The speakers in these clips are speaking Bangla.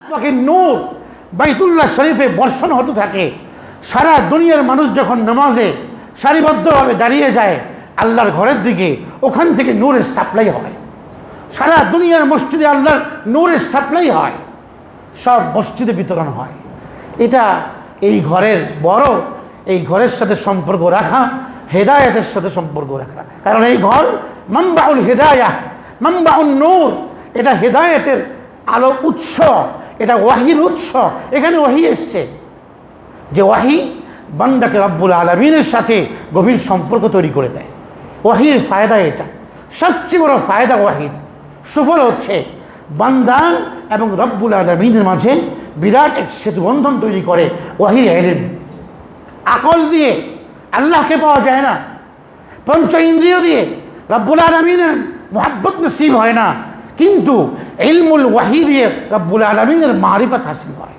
পাকের নূর বাইতুল্লাহ শরীফে বর্ষণ হতে থাকে। সারা দুনিয়ার মানুষ যখন নামাজে সারিবদ্ধভাবে দাঁড়িয়ে যায় আল্লাহর ঘরের দিকে, ওখান থেকে নূরের সাপ্লাই হয়। সারা দুনিয়ার মসজিদে আল্লাহর নূরের সাপ্লাই হয়, সব মসজিদে বিতরণ হয়। এটা এই ঘরের বড়, এই ঘরের সাথে সম্পর্ক রাখা, হেদায়েতের সাথে সম্পর্ক রাখা। কারণ এই ঘর মানবাউল হেদায়াহ, মানবাউল নূর, এটা হেদায়েতের আলো উৎস, এটা ওয়াহির উৎস। এখানে ওয়াহি এসছে, যে ওয়াহি বান্দাকে রব্বুল আলামিনের সাথে গভীর সম্পর্ক তৈরি করে দেয়। ওয়াহির ফায়দা এটা, সবচেয়ে বড় ফায়দা ওয়াহির। সুফল হচ্ছে বান্দা এবং রব্বুল আলামিনের মাঝে বিরাট এক সেতুবন্ধন তৈরি করে ওয়াহির ইলম। আকল দিয়ে আল্লাহকে পাওয়া যায় না, পঞ্চ ইন্দ্রিয় দিয়ে রব্বুল আলামিনের মুহাব্বত নসিব হয় না, কিন্তু ইলমুল ওয়াহি দিয়ে রব্বুল আলামিনের মারিফত হাসিল হয়,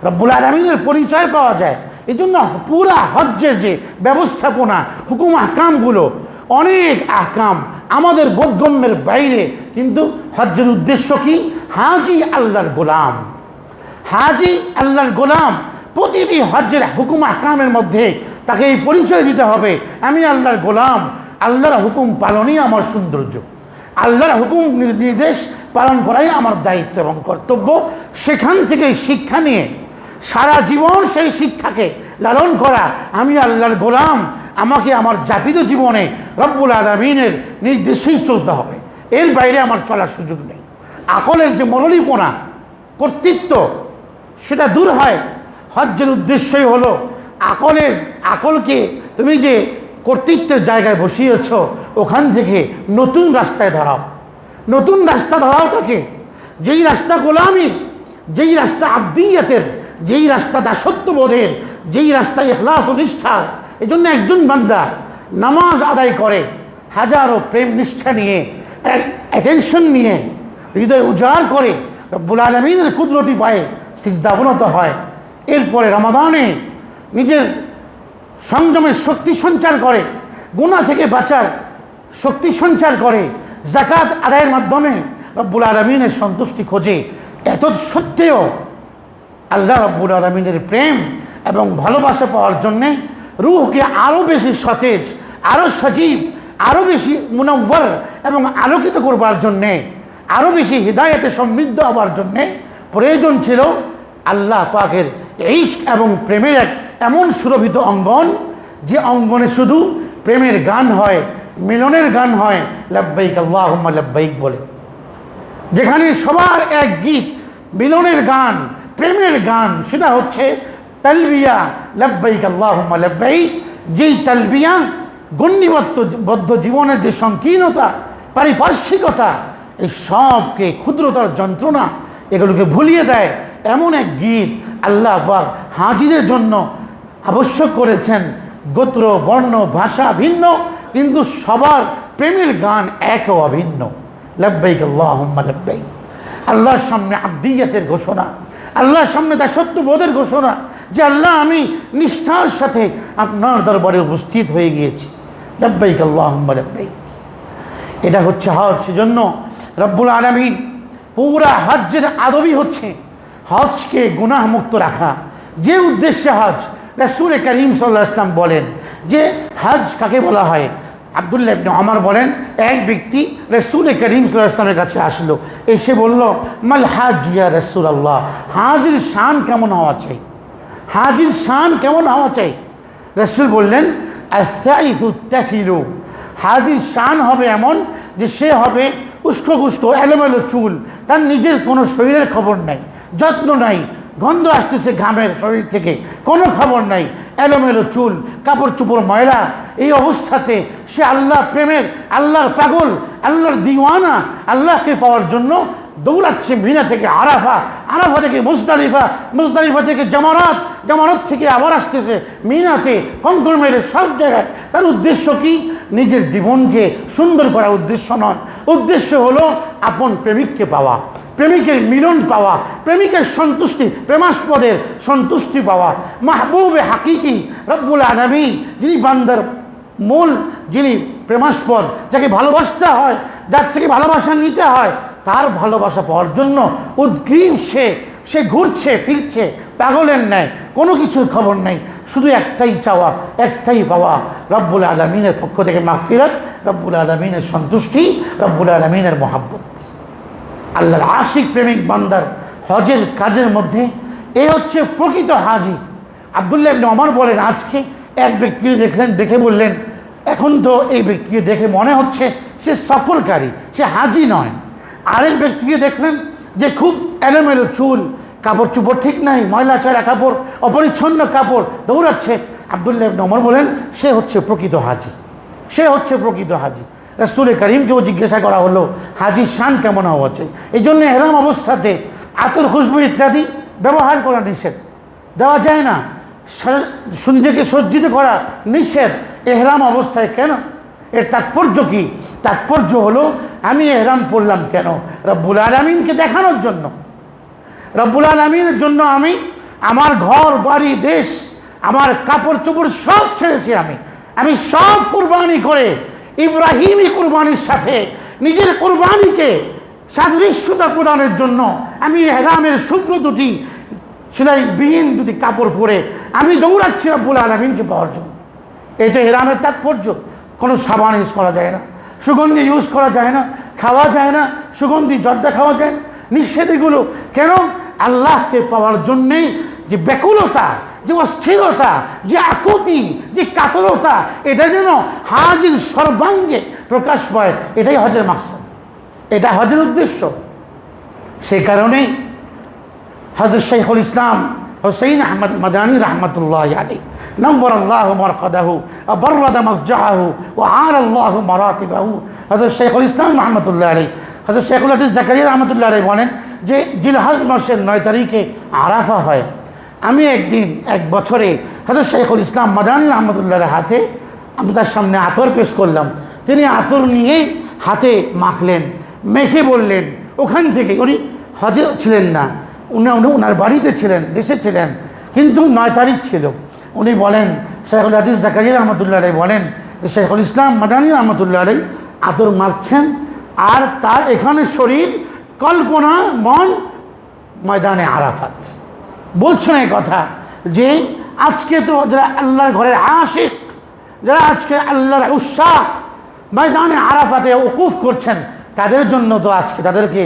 রব্বুল আলামিনের পরিচয় পাওয়া যায়। এই জন্য পুরা হজ্জের যে ব্যবস্থাপনা, হুকুম আহকামগুলো, অনেক আহকাম আমাদের বোধগম্যের বাইরে, কিন্তু হজ্জের উদ্দেশ্য কি? হাজি আল্লাহর গোলাম, হাজি আল্লাহর গোলাম। প্রতিটি হজ্জের হুকুম আহকামের মধ্যে তাকে এই পরিচয় দিতে হবে, আমি আল্লাহর গোলাম, আল্লাহর হুকুম পালনই আমার সৌন্দর্য, আল্লাহর হুকুম নির্দেশ পালন করাই আমার দায়িত্ব এবং কর্তব্য। সেখান থেকে শিক্ষা নিয়ে সারা জীবন সেই শিক্ষাকে লালন করা, আমি আল্লাহর গোলাম, আমাকে আমার যাপিত জীবনে রব্বুল আলামিনের নির্দেশেই চলতে হবে, এর বাইরে আমার চলার সুযোগ নেই। আকলের যে মরলিপনা, কর্তৃত্ব, সেটা দূর হয়। হজ্জের উদ্দেশ্যই হলো আকলকে তুমি যে কর্তৃত্বের জায়গায় বসিয়েছ, ওখান থেকে নতুন রাস্তায় ধরাও। নতুন রাস্তা ধরাওটাকে, যেই রাস্তা গোলামি, যেই রাস্তা আব্দিয়াতের, যেই রাস্তা দাসত্ববোধের, যেই রাস্তা ইখলাস ও নিষ্ঠার। এই জন্য একজন বান্দা নামাজ আদায় করে হাজারো প্রেম নিষ্ঠা নিয়ে, অ্যাটেনশন নিয়ে, হৃদয় উজাড় করে রব্বুল আলামিনের কুদরতি পায়ে সিজদা অবনত হয়। এরপরে রমাদানে নিজের সংযমের শক্তি সঞ্চার করে, গুনাহ থেকে বাঁচার শক্তি সঞ্চার করে, যাকাত আদায়ের মাধ্যমে রব্বুল আলামিনের সন্তুষ্টি খোঁজে। এত সত্ত্বেও আল্লাহ রব্বুল আলামিনের প্রেম এবং ভালোবাসা পাওয়ার জন্যে রূহকে আরও বেশি সতেজ, আরও সজীব, আরও বেশি মুনাওয়ার এবং আলোকিত করবার জন্যে, আরও বেশি হৃদায়তে সমৃদ্ধ হওয়ার জন্যে প্রয়োজন ছিল আল্লাহ পাকের ইশক এবং প্রেমের এক এমন সুরভিত অঙ্গন, যে অঙ্গনে শুধু প্রেমের গান হয়, মিলনের গান হয়, লাব্বাইক আল্লাহুম্মা লাব্বাইক বলে। যেখানে সবার এক গীত, মিলনের গান, প্রেমের গান, সেটা হচ্ছে তালবিয়া, লাব্বাইক আল্লাহুম্মা লাব্বাইক। যেই তালবিয়া গণ্ডিবদ্ধ জীবনের যে সংকীর্ণতা, পারিপার্শ্বিকতা, এই সবকে, ক্ষুদ্রতার যন্ত্রণা, এগুলোকে ভুলিয়ে দেয় এমন এক গীত আল্লাহ পাক হাজিদের জন্য আবশ্যক করেছেন। গোত্র, বর্ণ, ভাষা ভিন্ন, কিন্তু সবার প্রেমের গান এক ও অভিন্ন। লাব্বাইক আল্লাহুম্মা লাব্বাইক। আল্লাহর সামনে আব্দিয়াতের ঘোষণা, আল্লাহর সামনে দাসত্ববোধের ঘোষণা, যে আল্লাহ আমি নিষ্ঠার সাথে আপনার দরবারে উপস্থিত হয়ে গিয়েছি। লাব্বাইক আল্লাহুম্মা লাব্বাইক। এটা হচ্ছে হজ। সেজন্য রব্বুল আলামিন পুরা হজ্জের আদবই হচ্ছে হজকে গুনাহ মুক্ত রাখা। যে উদ্দেশ্যে হজ, রাসূল করিম সাল্লাল্লাহু আলাইহি ওয়াসাল্লাম বলেন যে হজ কাকে বলা হয়। আব্দুল্লাহ ইবনে ওমর বলেন, এক ব্যক্তি রাসূল করিম সাল্লাল্লাহু আলাইহি ওয়াসাল্লামের কাছে আসলো, এসে বলল, মাল হাজ ইয়া রাসূলুল্লাহ, হাজির শান কেমন হওয়া চাই, হাজির শান কেমন হওয়া চাই। রাসূল বললেন, আস-সাইফু তাফিলু, হাজির শান হবে এমন যে সে হবে উস্কো এলোমেলো চুল, তার নিজের কোনো শরীরের খবর নাই, যত্ন নাই, গন্ধ আসতেছে ঘামের শরীর থেকে, কোনো খবর নাই, এলোমেলো চুল, কাপড় চোপড় ময়লা। এই অবস্থাতে সে আল্লাহ প্রেমের, আল্লাহর পাগল, আল্লাহর দিওয়ানা, আল্লাহকে পাওয়ার জন্য দৌড়াচ্ছে মিনা থেকে আরাফা, আরাফা থেকে মুজদালিফা, মুজদালিফা থেকে জামারাত, জামারাত থেকে আবার আসতেছে মিনাতে, কঙ্কর মেরে সব জায়গায়। তার উদ্দেশ্য কি? নিজের জীবনকে সুন্দর করা উদ্দেশ্য নয়, উদ্দেশ্য হলো আপন প্রেমিককে পাওয়া, প্রেমিকের মিলন পাওয়া, প্রেমিকের সন্তুষ্টি, প্রেমাস্পদের সন্তুষ্টি পাওয়া। মাহবুবে হাকিকি রব্বুল আলামিন, যিনি বান্দার মূল, যিনি প্রেমাস্পদ, যাকে ভালোবাসতে হয়, যার থেকে ভালোবাসা নিতে হয়, তার ভালোবাসা পাওয়ার জন্য উদ্গ্রীব সে সে ঘুরছে ফিরছে পাগলের ন্যায়, কোনো কিছুর খবর নেই, শুধু একটাই চাওয়া, একটাই পাওয়া, রব্বুল আলামিনের পক্ষ থেকে মাগফিরাত, রব্বুল আলামিনের সন্তুষ্টি, রব্বুল আলামিনের মহাব্বত। আল্লাহর আশিক প্রেমিক বান্দার হজের কাজের মধ্যে এ হচ্ছে প্রকৃত হাজি। আব্দুল্লাহ ইবনে ওমর বলেন, আজকে এক ব্যক্তিকে দেখলেন, দেখে বললেন, এখন তো এই ব্যক্তিকে দেখে মনে হচ্ছে সে সফরকারী, সে হাজি নয়। আরেক ব্যক্তিকে দেখলেন যে খুব এলোমেলো চুল, কাপড় চোপড় ঠিক নাই, ময়লা ছাড়া কাপড়, অপরিচ্ছন্ন কাপড়, দৌড়াচ্ছে। আব্দুল্লাহ ইবনে ওমর বলেন, সে হচ্ছে প্রকৃত হাজি, সে হচ্ছে প্রকৃত হাজি। রাসূল করিমকেও জিজ্ঞাসা করা হলো, হাজির শান কেমন হওয়া চাই? এই জন্য এহরাম অবস্থাতে আতর, খুশবু ইত্যাদি ব্যবহার করা নিষেধ, দেওয়া যায় না। নিজেকে সজ্জিত করা নিষেধ এহরাম অবস্থায়। কেন? এর তাৎপর্য কি? তাৎপর্য হলো, আমি এহরাম পড়লাম কেন? রব্বুল আলামিনকে দেখানোর জন্য। রব্বুল আলামিনের জন্য আমি আমার ঘর বাড়ি দেশ, আমার কাপড় চোপড় সব ছেড়েছি। আমি সব কুরবানি করে ইব্রাহিমী কুরবানির সাথে নিজের কুরবানিকে সাদৃশ্যতা প্রদানের জন্য আমি এহরামের শুভ্র দুটি সেলাইবিহীন দুটি কাপড় পরে আমি দৌড়াচ্ছি রব্বুল আলামিনকে পাওয়ার জন্য। এটা এহরামের তাৎপর্য। কোনো সাবান ইউজ করা যায় না, সুগন্ধি ইউজ করা যায় না, খাওয়া যায় না, সুগন্ধি জর্দা খাওয়া যায় না, নিষেধ এগুলো। কেন? আল্লাহকে পাওয়ার জন্যেই যে ব্যাকুলতা, যে অস্থিরতা, যে আকুতি, যে কাতরতা, এটা যেন হাজির সর্বাঙ্গে প্রকাশ পায়, এটাই হজের মাকসাদ, এটা হজের উদ্দেশ্য। সেই কারণেই হযরত শাইখুল ইসলাম হুসাইন আহমদ মাদানী রাহমাতুল্লাহি আলাইহি নওয়ারাল্লাহু মারকাদাহু ওয়া বাররাদা মাসজাআহু ওয়া আলাল্লাহু মারাতিবাহু, হযরত শাইখুল ইসলাম রাহমাতুল্লাহি আলাইহি, হযরত শাইখুল হাদিস জাকারিয়া রাহমাতুল্লাহি আলাইহি বলেন যে জিলহজ মাসের 9 তারিখে আরাফা হয়। আমি একদিন এক বছরে হযরত শাইখুল ইসলাম মাদানী রাহমাতুল্লাহির হাতে আমি তার সামনে আতর পেশ করলাম। তিনি আতর নিয়ে হাতে মাখলেন, মেখে বললেন, ওখান থেকে উনি হজে ছিলেন না, উনার বাড়িতে ছিলেন, দেশে ছিলেন, কিন্তু 9 তারিখ ছিল। উনি বলেন, শাইখুল হাদিস জাকারিয়া রাহমাতুল্লাহি আলাইহি বলেন যে শাইখুল ইসলাম মাদানী রাহমাতুল্লাহি আলাইহি আতর মাখছেন, আর তার এখানে শরীর, কল্পনা, মন ময়দানে আরাফাত। বলছেন এই কথা যে আজকে তো যারা আল্লাহর ঘরের আশিক, যারা আজকে আল্লাহর উশাক ময়দানে আরাফাতে উকুফ করছেন, তাদের জন্য তো আজকে তাদেরকে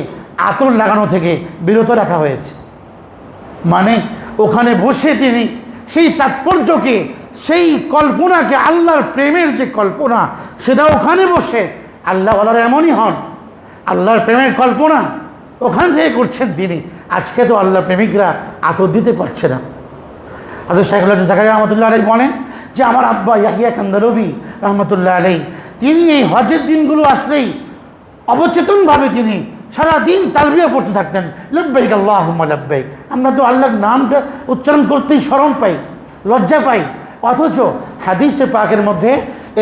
আতর লাগানো থেকে বিরত রাখা হয়েছে। মানে ওখানে বসে তিনি সেই তাৎপর্যকে, সেই কল্পনাকে, আল্লাহর প্রেমের যে কল্পনা, সেটা ওখানে বসে আল্লাহ ওয়ালারা এমনই হন, আল্লাহর প্রেমের কল্পনা ওখান থেকে করছেন তিনি। আজকে তো আল্লাহ প্রেমিকরা আতর দিতে পারছে না। হযরত শাইখুল হাদিস জাকারিয়া রাহমাতুল্লাহি আলাইহি বলেন যে আমার আব্বা ইয়াহিয়া কান্দালভি রাহমাতুল্লাহি আলাইহি, তিনি এই হজের দিনগুলো আসলেই অবচেতনভাবে তিনি সারাদিন তালবিয়া পড়তে থাকতেন, লব্বাইক আল্লাহুম্মা লব্বাইক। আমরা তো আল্লাহর নামটা উচ্চারণ করতেই শরম পাই, লজ্জা পাই, অথচ হাদিসে পাকের মধ্যে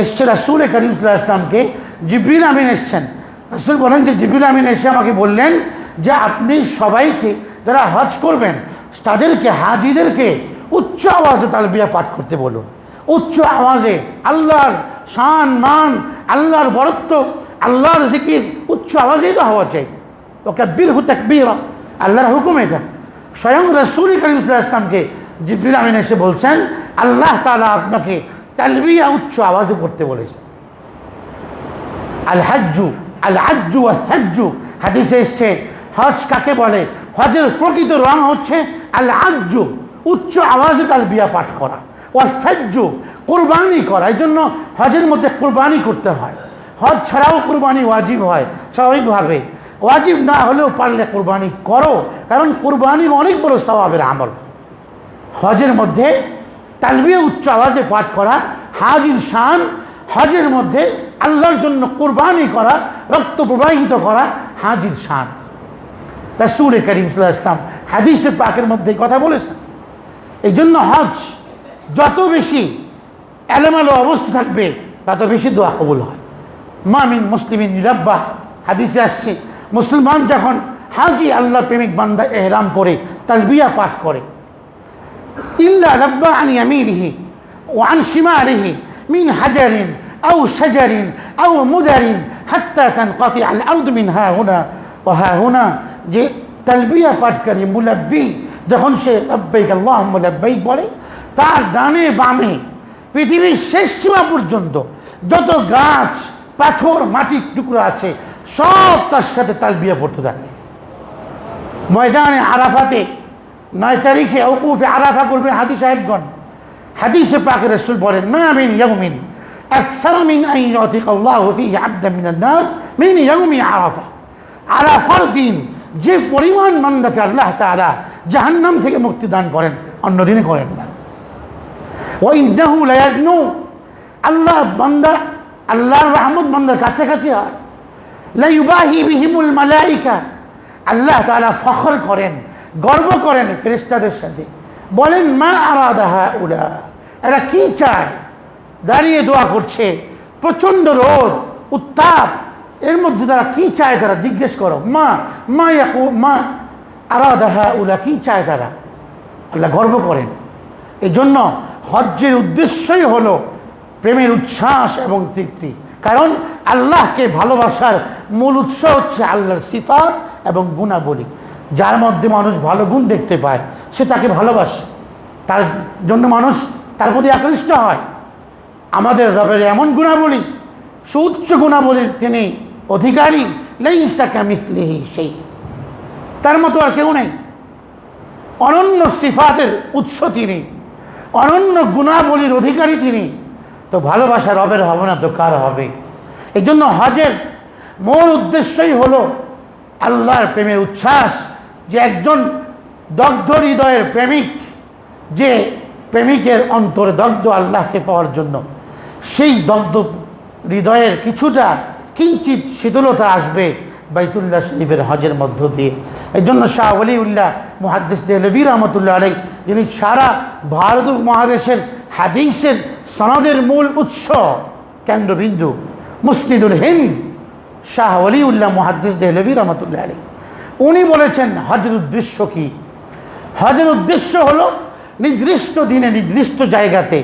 এসছে রাসূল করিম সাল্লাল্লাহু আলাইহি ওয়াসাল্লামকে জিবরিল আমিন এসছেন। রাসূল বলেন যে জিবরিল আমিন এসে আমাকে বললেন যে আপনি সবাইকে যারা হজ করবেন তাদেরকে, হাজিদেরকে উচ্চ আওয়াজে তালবিয়া পাঠ করতে বলুন। উচ্চ আওয়াজে আল্লাহর শান মান, আল্লাহর বরত্ব, আল্লাহর জিকির উচ্চ আওয়াজেই তো হওয়া চাই। ওয়াকাব্বিরহু তাকবীরা, আল্লাহর হুকুম এটা। স্বয়ং রাসূল করিম সাল্লাল্লাহু আলাইহি ওয়াসাল্লামকে জিবরিল আমিন এসে বলছেন আল্লাহ তাআলা আপনাকে তালবিয়া উচ্চ আওয়াজে পড়তে বলেছেন। আল হাজ্জু আল আজ্জু ওয়া সাজ্জু, হাদিসে এসছে হজ কাকে বলে? হজের প্রকৃত রং হচ্ছে আল আজ্জু, উচ্চ আওয়াজে তালবিয়া পাঠ করা, ওয়া সাজ্জু, কুরবানি করা। এই জন্য হজের মধ্যে কুরবানি করতে হয়। হজ ছাড়াও কুরবানি ওয়াজিব হয় স্বাভাবিকভাবে, ওয়াজিব না হলেও পারলে কুরবানি করো, কারণ কুরবানি অনেক বড় সওয়াবের আমল। হজের মধ্যে তালবিয়া উচ্চ আওয়াজে পাঠ করা হাজির শান, হজের মধ্যে আল্লাহর জন্য কুরবানি করা, রক্ত প্রবাহিত করা হাজির শান। রাসূল করিম সাল্লাল্লাহু আলাইহি ওয়াসাল্লাম হাদিসে পাকের মধ্যে কথা বলেছেন। এই জন্য হজ যত বেশি এলোমেলো অবস্থা থাকবে তত বেশি দোয়া কবুল হয়। মা মিন মুসলিমিন ইরাব্বা, হাদিসে আসছে মুসলমান যখন হাজি আল্লাহ প্রেমিক বান্দা এহরাম করে তালবিয়া পাঠ করে, ইল্লা রাব্বা আন ইয়ামিনিহি ওয়া আন শিমালিহি মিন হাজারিন আও শাজারিন আও মুদারিন হাত্তা তানকাতি আল আরদ মিন হা হুনা ওয়া হা হুনা, যে তালবিয়া পাঠকারী মুলাব্বি যখন সে লাব্বাইক আল্লাহুম্মা লাব্বাইক বলে, তার ডানে বামে পৃথিবীর শেষ সীমা পর্যন্ত যত গাছ পাথর মাটির টুকরো আছে সব তার সাথে তালবিয়া পড়তে থাকে। ময়দানে আরাফাতে 9 তারিখে ওকুফে আরাফা করবেন হাজী সাহেবগণ। হাদিসে পাকে রাসূল বলেন, মা মিন ইয়াউমিন আকসার মিন আন ইউতিকা আল্লাহু ফীহি আবদান মিনান নার মিন ইয়াউমি আরাফা। আরাফার দিন যে পরিমাণ বান্দাকে আল্লাহ তাআলা জাহান্নাম থেকে মুক্তি দান করেন, অন্য দিনে করেন না। ওয়া ইন্নাহু লা ইয়াজনু, আল্লাহ বান্দা, আল্লাহর রহমত বান্দার কাছাকাছি হয়। লা ইউবাহি বিহিমুল মালাইকা, আল্লাহ তাআলা ফখর করেন, গর্ব করেন ফেরেশতাদের সাথে। বলেন, মা আরাদা হাউলা, এরা কি চায়? দাঁড়িয়ে দোয়া করছে, প্রচন্ড রোদ উত্তাপ, এর মধ্যে তারা কি চায়? তারা জিজ্ঞেস করো, মা আরাদা হাউলা, কি চায় তারা? আল্লাহ গর্ব করেন। এই জন্য হজ্জের উদ্দেশ্যই হলো প্রেমের উচ্ছ্বাস এবং তৃপ্তি। কারণ আল্লাহকে ভালোবাসার মূল উৎস হচ্ছে আল্লাহর সিফাত এবং গুণাবলী। যার মধ্যে মানুষ ভালো গুণ দেখতে পায় সে তাকে ভালোবাসে, তার জন্য মানুষ তার প্রতি আকৃষ্ট হয়। আমাদের রবের এমন গুণাবলী, সুউচ্চ গুণাবলীর তিনি অধিকারী। লাইসা কামিসলিহি সেই, তার মতো আর কেউ নেই। অনন্য সিফাতের উৎস তিনি, অনন্য গুণাবলীর অধিকারী তিনি। তো ভালোবাসা রবের হবে না তো কার হবে? এই জন্য হজের মূল উদ্দেশ্যই হলো আল্লাহর প্রেমের উচ্ছ্বাস। যে একজন দগ্ধ হৃদয়ের প্রেমিক, যে প্রেমিকের অন্তরে দগ্ধ আল্লাহকে পাওয়ার জন্য, সেই দগ্ধ হৃদয়ের কিছুটা কিঞ্চিত শীতলতা আসবে বাইতুল্লাহ শরীফের হজের মধ্য দিয়ে। এই জন্য শাহ ওলিউল্লাহ মুহাদ্দিস দেহলভী রহমতুল্লাহ আলাইহি, যিনি সারা ভারত মহাদেশের হাদিসের সনদের মূল উৎস কেন্দ্রবিন্দু, মুসনিদুল হিন্দ, শাহ ওলিউল্লাহ মুহাদ্দিস দেহলভী রহমতুল্লাহ আলাইহি, উনি বলেছেন হজের উদ্দেশ্য কি? হজের উদ্দেশ্য হলো নির্দিষ্ট দিনে নির্দিষ্ট জায়গাতে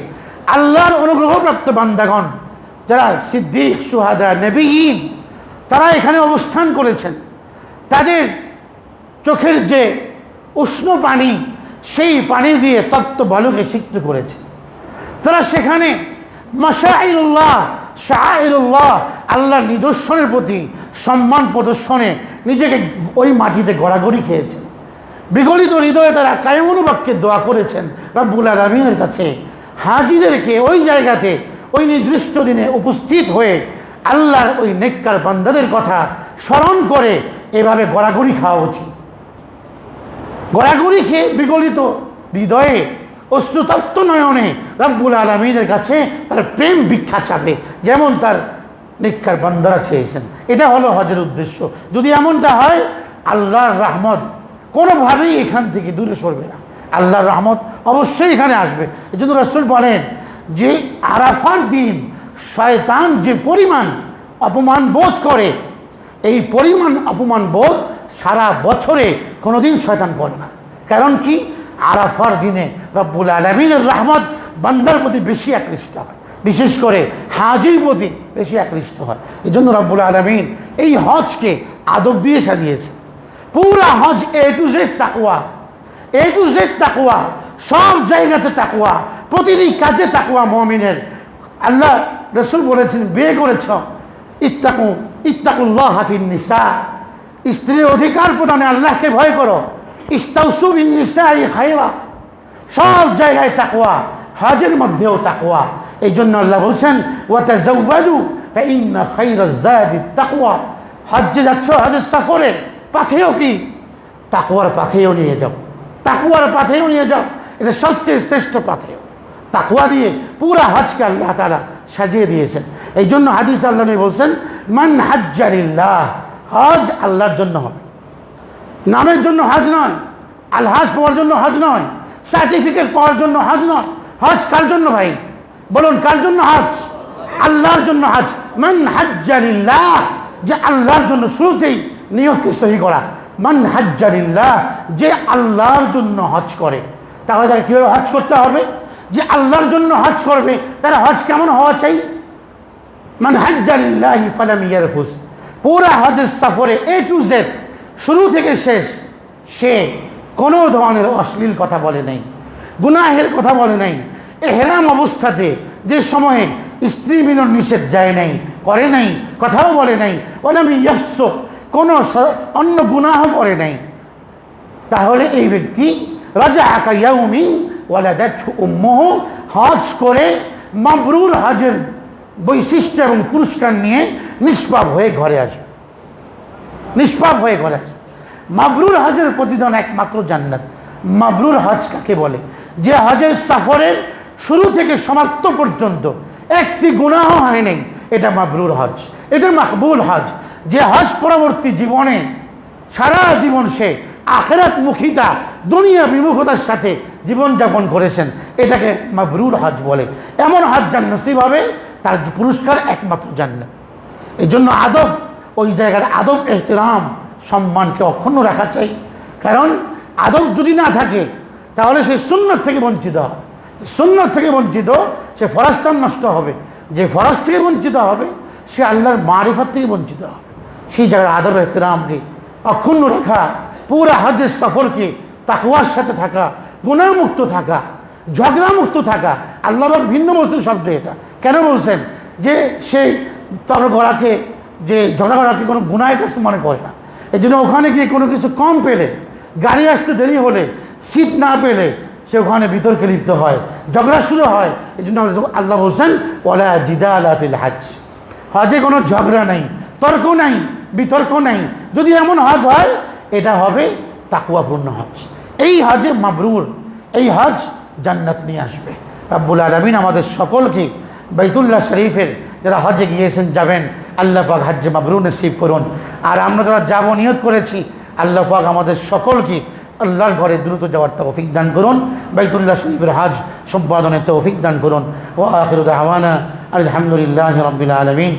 আল্লাহর অনুগ্রহপ্রাপ্ত বান্দাগণ যারা সিদ্দিক, সুহাদা, নবীন, তারা এখানে অবস্থান করেছেন। তাদের চোখের যে উষ্ণ পানি, সেই পানি দিয়ে তপ্ত বালুকে সিক্ত করেছে। তারা সেখানে মাশাইরুল্লাহ, শাআইরুল্লাহ, আল্লাহর নিদর্শনের প্রতি সম্মান প্রদর্শনে নিজেকে ওই মাটিতে গড়াগড়ি খেয়েছেন। বিগলিত হৃদয়ে তারা কায়মনুবাক্যে দোয়া করেছেন রব্বুল আলামিনের কাছে হাজিদেরকে ওই জায়গাতে ওই নির্দিষ্ট দিনে উপস্থিত হয়ে আল্লাহর ওই নেককার বান্দাদের কথা স্মরণ করে এভাবে গড়াগড়ি খাওয়া উচিত। গড়াগড়ি খেয়ে বিগলিত হৃদয়ে অশ্রুতপ্ত নয়নে রব্বুল আলামিনের কাছে তার প্রেম ভিক্ষা চাবে, যেমন তার নেককার বান্দারা চেয়েছেন। এটা হলো হজের উদ্দেশ্য। যদি এমনটা হয়, আল্লাহর রহমত কোনোভাবেই এখান থেকে দূরে সরবে না, আল্লাহর রহমত অবশ্যই এখানে আসবে। এই জন্য রাসূল বলেন যে আরাফার দিন শয়তান যে পরিমাণ অপমান বোধ করে, এই পরিমাণ অপমান বোধ সারা বছরে কোনোদিন শয়তান করে না। কারণ কি? আরাফার দিনে রব্বুল আলামিনের রহমত বান্দার প্রতি বেশি আকৃষ্ট হয়, বিশেষ করে হাজির প্রতি বেশি আকৃষ্ট হয়। এই জন্য রব্বুল আলামিন এই হজকে আদব দিয়ে সাজিয়েছে। পুরা হজ এ টু জেড তাকওয়া, এ টু জেড তাকওয়া, সব জায়গাতে তাকওয়া, প্রতিটি কাজে তাকওয়া মুমিনের। আল্লাহ রাসূল বলেছেন, বিয়ে করেছ, ইত্তাকুল্লাহ ফিন নিসা, স্ত্রীর অধিকার প্রদানে আল্লাহকে ভয় করো। ইস্তাউসু বিন নিসাই খায়রা, সব জায়গায় তাকওয়া, হজের মধ্যেও তাকওয়া। এই জন্য আল্লাহ বলছেন ওয়াতাযাওয়াদু ফাইন্না খায়রাজ যাদি তাকওয়া। হজ্জে যাচ্ছ, হজের সফরে, পাথেও কি? তাকওয়ার পাথেও নিয়ে যাও, তাকওয়ার পাথেও নিয়ে যাও। এটা সবচেয়ে শ্রেষ্ঠ পাথেও। তাকওয়া দিয়ে পুরা হজকে আল্লাহ তাআলা সাজিয়ে দিয়েছেন। এই জন্য হাদিস আল্লাহ নবী বলছেন, মান হাজ্জা লিল্লাহ, হজ আল্লাহর জন্য হবে, নামের জন্য হজ নয়, আলহাজ পাওয়ার জন্য হজ নয়, সার্টিফিকেট পাওয়ার জন্য হজ নয়। হজ কার জন্য ভাই? বলুন, কার জন্য হজ? আল্লাহর জন্য হজ। মান হাজ্জা লিল্লাহ, যে আল্লাহর জন্য, শুরুতেই নিয়তকে সহি করা। মান হাজ্জা লিল্লাহ, যে আল্লাহর জন্য হজ করে। তাহলে তারা কীভাবে হজ করতে হবে? যে আল্লাহর জন্য হজ করবে তারা হজ কেমন হওয়া চাই? মান হাজ্জা লিল্লাহি ফালাম ইয়ারফুস, পুরা হজের সফরে এ টু জেড, শুরু থেকে শেষ, সে কোনো ধরনের অশ্লীল কথা বলে নাই, গুনাহের কথা বলে নাই। এহরাম অবস্থাতে যে সময়ে স্ত্রী মিলন নিষেধ যায় নাই, করে নাই, কথাও বলে নাই, ওলামি ইয়াফসুক, কোনো অন্য গুনাহ করে নাই, তাহলে এই ব্যক্তি রাজাআ কায়াউমিন ওয়ালাদাতহু উম্মুহু, হজ করে মাবরুর হজের বৈশিষ্ট্য এবং পুরস্কার নিয়ে নিষ্পাপ হয়ে ঘরে আসবে, নিষ্পাপ হয়ে ঘরে আসবে। মাবরুর হজের প্রতিদান একমাত্র জান্নাত। মাবরুর হজ কাকে বলে? যে হজের সফরের শুরু থেকে সমাপ্ত পর্যন্ত একটি গুনাহ হয় নাই, এটা মাবরুর হজ, এটা মাকবুল হজ। যে হজ পরবর্তী জীবনে সারা জীবন সে আখিরাত মুখিতা, দুনিয়া বিমুখতার সাথে জীবনযাপন করেছেন, এটাকে মাবরুর হজ বলে। এমন হজ যার নসিব হবে, তার পুরস্কার একমাত্র জান্নাত। এই জন্য আদব, ওই জায়গার আদব, এহতেরাম, সম্মানকে অক্ষুণ্ণ রাখা চাই। কারণ আদব যদি না থাকে তাহলে সে সুন্নত থেকে বঞ্চিত হবে, সুন্নত থেকে বঞ্চিত সে ফরজটা নষ্ট হবে, যে ফরজ থেকে বঞ্চিত হবে সে আল্লাহর মারিফত থেকে বঞ্চিত হবে। সেই জায়গার আদব এহতেরামকে অক্ষুণ্ণ রাখা, পুরা হজের সফরকে তাকওয়ার সাথে থাকা, গুনাহমুক্ত থাকা, ঝগড়ামুক্ত থাকা। আল্লাহ ভিন্ন বস্তু শব্দ এটা কেন বলছেন? যে সে তরগড়াকে, যে ঝগড়া করাকে কোনো গুনাহের কাছে মনে করে না। এই জন্য ওখানে গিয়ে কোনো কিছু কম পেলে, গাড়ি আসতে দেরি হলে, সিট না পেলে সে ওখানে বিতর্কে লিপ্ত হয়, ঝগড়া শুরু হয়। এই জন্য আল্লাহ বলছেন ওয়ালা জিদালা ফিল হজ, হজে কোনো ঝগড়া নাই, তর্ক নাই, বিতর্ক নাই। যদি এমন হজ হয়, এটা হবে তাকওয়াপূর্ণ হজ। এই হজে মাবরুর, এই হজ জান্নাত নিয়ে আসবে। রব্বুল আলামিন আমাদের সকলকে বাইতুল্লাহ শরীফের যারা হজে গিয়েছেন, যাবেন, আল্লাহ পাক হজ্জে মাবরুর নসিব করুন। আর আমরা যারা যাব নিয়ত করেছি, আল্লাহ পাক আমাদের সকলকে আল্লাহর ঘরে দ্রুত যাওয়ার তৌফিক দান করুন, বাইতুল্লাহ শরীফের হজ সম্পাদনের তৌফিক দান করুন। ওয়া আখিরু দাওয়ানা আলহামদুলিল্লাহি রাব্বিল আলামিন।